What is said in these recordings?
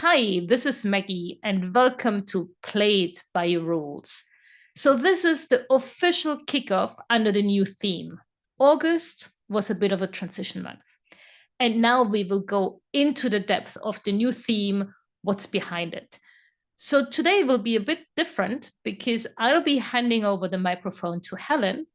Hi, this is Meggi, and welcome to Play It by Your Rules. So, this is the official kickoff under the new theme. August was a bit of a transition month. And now we will go into the depth of the new theme, what's behind it. So, today will be a bit different because I'll be handing over the microphone to Helen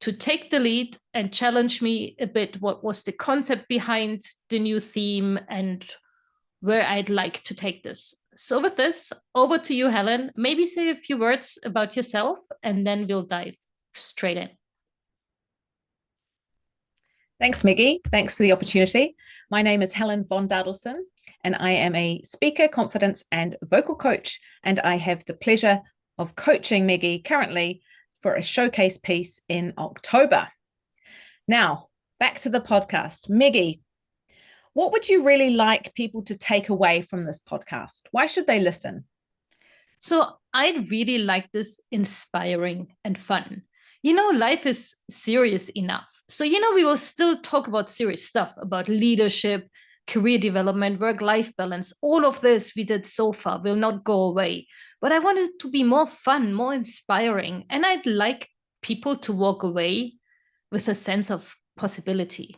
to take the lead and challenge me a bit what was the concept behind the new theme and where I'd like to take this. So with this, over to you, Helen. Maybe say a few words about yourself, and then we'll dive straight in. Thanks, Meggi. Thanks for the opportunity. My name is Helen von Dadelszen, and I am a speaker, confidence, and vocal coach. And I have the pleasure of coaching Meggi currently for a showcase piece in October. Now, back to the podcast. Meggi, what would you really like people to take away from this podcast? Why should they listen? So I'd really like this inspiring and fun. Life is serious enough. So, we will still talk about serious stuff, about leadership, career development, work-life balance. All of this we did so far will not go away. But I want it to be more fun, more inspiring. And I'd like people to walk away with a sense of possibility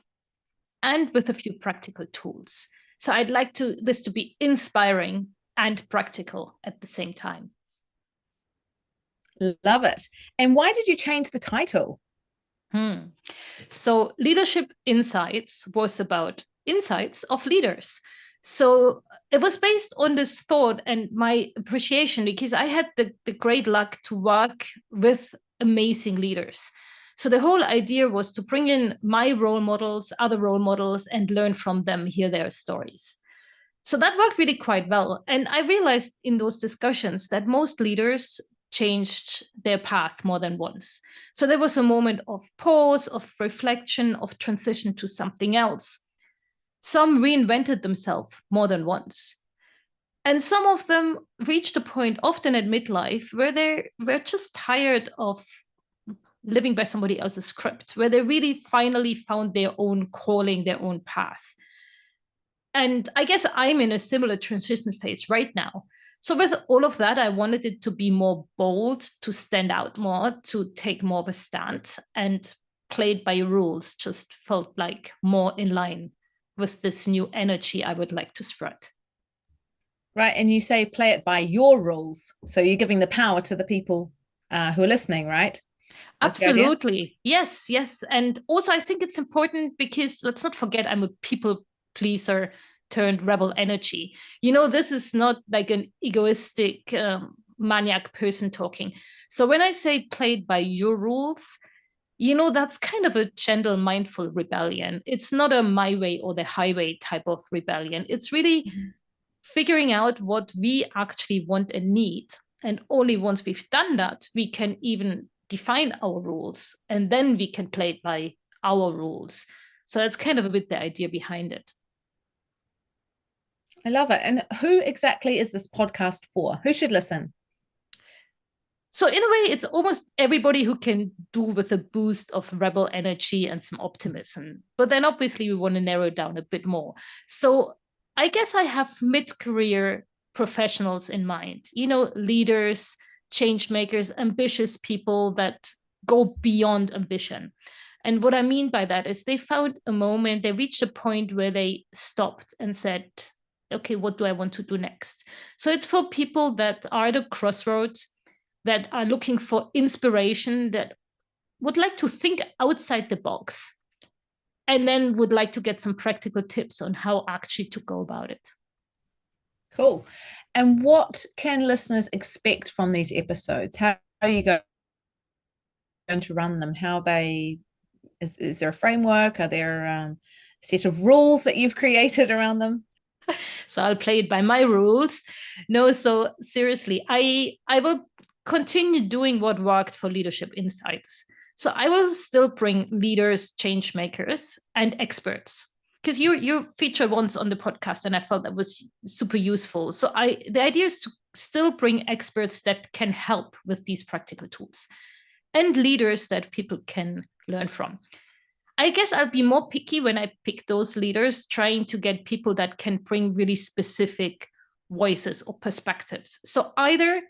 and with a few practical tools. So I'd like this to be inspiring and practical at the same time. Love it. And why did you change the title? So Leadership Insights was about insights of leaders. So it was based on this thought and my appreciation because I had the great luck to work with amazing leaders. So the whole idea was to bring in my role models, other role models, and learn from them, hear their stories. So that worked really quite well. And I realized in those discussions that most leaders changed their path more than once. So there was a moment of pause, of reflection, of transition to something else. Some reinvented themselves more than once. And some of them reached a point, often at midlife, where they were just tired of living by somebody else's script, where they really finally found their own calling, their own path. And I guess I'm in a similar transition phase right now. So with all of that, I wanted it to be more bold, to stand out more, to take more of a stand, and played by rules just felt like more in line with this new energy I would like to spread. Right. And you say play it by your rules. So you're giving the power to the people who are listening, right? Absolutely. Yes, yes. And also, I think it's important because let's not forget, I'm a people pleaser turned rebel energy. This is not like an egoistic, maniac person talking. So when I say played by your rules, that's kind of a gentle, mindful rebellion. It's not a my way or the highway type of rebellion. It's really figuring out what we actually want and need. And only once we've done that, we can even define our rules, and then we can play it by our rules. So that's kind of a bit the idea behind it. I love it. And who exactly is this podcast for? Who should listen? So in a way, it's almost everybody who can do with a boost of rebel energy and some optimism. But then obviously we want to narrow it down a bit more. So I guess I have mid-career professionals in mind, leaders, change makers, ambitious people that go beyond ambition. And what I mean by that is they found a moment, they reached a point where they stopped and said, okay, what do I want to do next? So it's for people that are at a crossroads, that are looking for inspiration, that would like to think outside the box, and then would like to get some practical tips on how actually to go about it. Cool. And what can listeners expect from these episodes? How are you going to run them? Is there a framework? Are there a set of rules that you've created around them? So I'll play it by my rules. No, so seriously, I will continue doing what worked for Leadership Insights. So I will still bring leaders, change makers, and experts, because you featured once on the podcast, and I felt that was super useful. So the idea is to still bring experts that can help with these practical tools, and leaders that people can learn from. I guess I'll be more picky when I pick those leaders, trying to get people that can bring really specific voices or perspectives. So either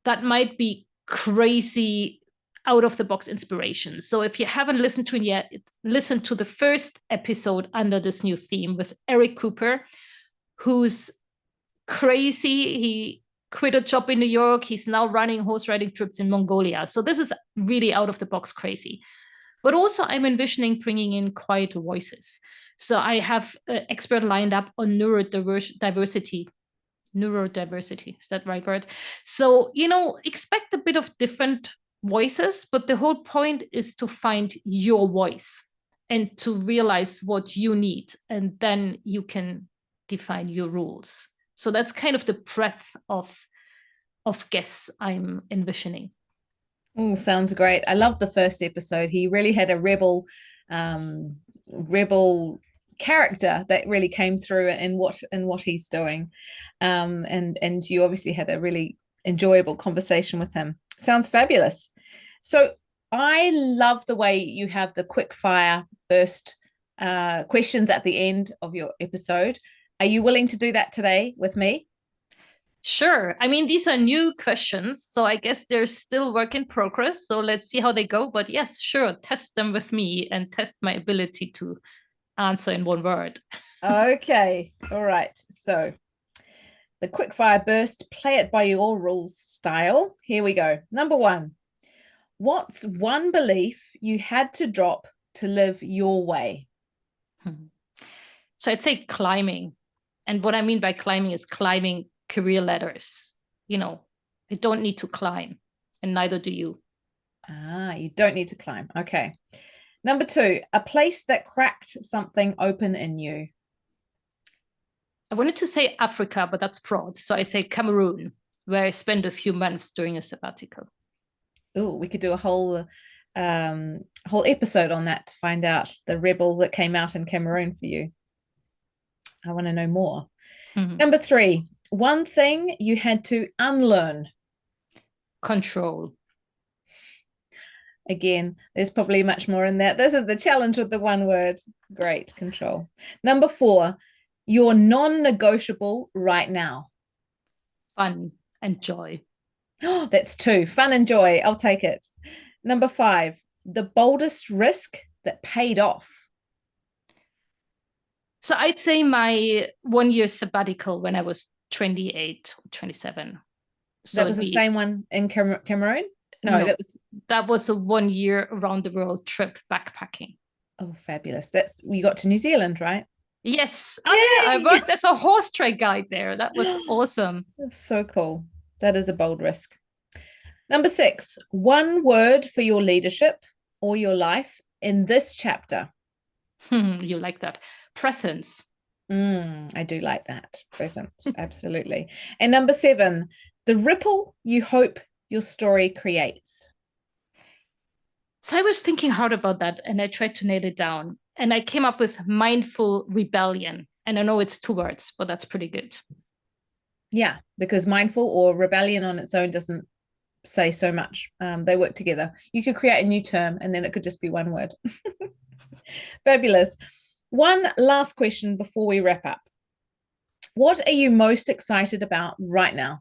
that might be crazy out of the box inspiration. So if you haven't listened to it yet, listen to the first episode under this new theme with Eric Cooper, who's crazy. He quit a job in New York. He's now running horse riding trips in Mongolia. So this is really out of the box crazy. But also I'm envisioning bringing in quiet voices. So I have an expert lined up on neurodiversity. Neurodiversity, is that right word? So, expect a bit of different voices, but the whole point is to find your voice and to realize what you need, and then you can define your rules. So that's kind of the breadth of guests I'm envisioning. Oh, sounds great. I loved the first episode. He really had a rebel character that really came through in what he's doing. And you obviously had a really enjoyable conversation with him. Sounds fabulous. So I love the way you have the quick fire burst questions at the end of your episode. Are you willing to do that today with me? Sure. I mean, these are new questions, so I guess they're still work in progress. So let's see how they go. But yes, sure, test them with me and test my ability to answer in one word. Okay. All right. So the quickfire burst, play it by your rules style. Here we go. Number 1. What's one belief you had to drop to live your way? So I'd say climbing. And what I mean by climbing is climbing career ladders. I don't need to climb, and neither do you. You don't need to climb. Okay. Number 2, a place that cracked something open in you. I wanted to say Africa, but that's broad. So I say Cameroon, where I spent a few months during a sabbatical. Oh, we could do a whole episode on that to find out the rebel that came out in Cameroon for you. I want to know more. Mm-hmm. Number 3, one thing you had to unlearn. Control. Again, there's probably much more in that. This is the challenge with the one word. Great, control. Number 4, your non-negotiable right now. Fun and joy. Oh, that's 2. Fun and joy. I'll take it. Number 5, the boldest risk that paid off. So I'd say my 1-year sabbatical when I was 28 or 27. So that was the same one in Cameroon? No, that was a 1-year around the world trip backpacking. Oh, fabulous. You got to New Zealand, right? Yes. Oh, yeah. I worked as a horse trade guide there. That was awesome. That's so cool. That is a bold risk. Number 6, one word for your leadership or your life in this chapter. You like that. Presence. I do like that. Presence. Absolutely. And number 7, the ripple you hope your story creates. So I was thinking hard about that and I tried to nail it down. And I came up with mindful rebellion. And I know it's 2 words, but that's pretty good. Yeah, because mindful or rebellion on its own doesn't say so much. They work together. You could create a new term and then it could just be one word. Fabulous. One last question before we wrap up. What are you most excited about right now?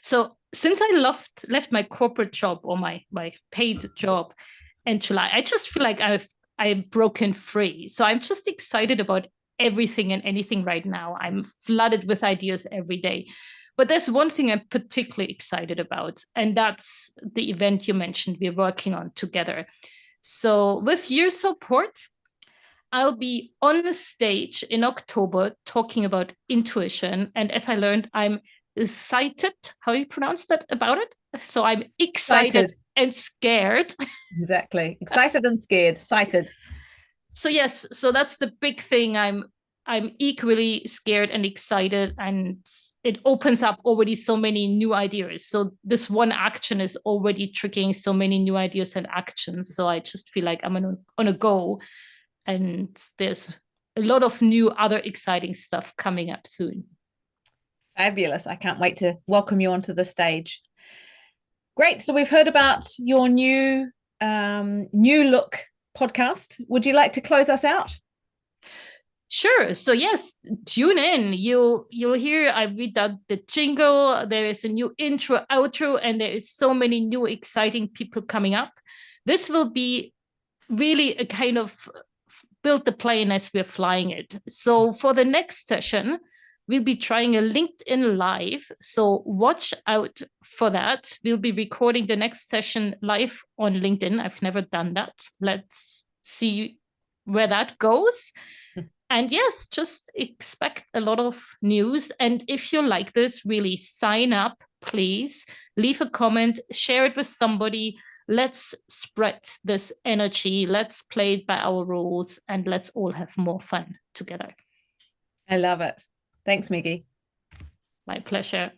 So since I left my corporate job or my paid job in July, I just feel like I've broken free. So I'm just excited about everything and anything right now. I'm flooded with ideas every day. But there's one thing I'm particularly excited about, and that's the event you mentioned we're working on together. So with your support, I'll be on the stage in October talking about intuition. And as I learned, I'm excited, how you pronounce that, about it. So I'm excited and scared. Exactly. Excited and scared. Excited. So yes, so that's the big thing. I'm equally scared and excited, and it opens up already so many new ideas. So this one action is already triggering so many new ideas and actions. So I just feel like I'm on a go, and there's a lot of new other exciting stuff coming up soon. Fabulous. I can't wait to welcome you onto the stage. Great. So we've heard about your new look podcast. Would you like to close us out? Sure. So yes, tune in. You'll hear I read out the jingle. There is a new intro, outro, and there is so many new exciting people coming up. This will be really a kind of build the plane as we're flying it. So for the next session, we'll be trying a LinkedIn Live. So watch out for that. We'll be recording the next session live on LinkedIn. I've never done that. Let's see where that goes. And yes, just expect a lot of news. And if you like this, really sign up, please. Leave a comment, share it with somebody. Let's spread this energy. Let's play it by our rules, and let's all have more fun together. I love it. Thanks, Meggi. My pleasure.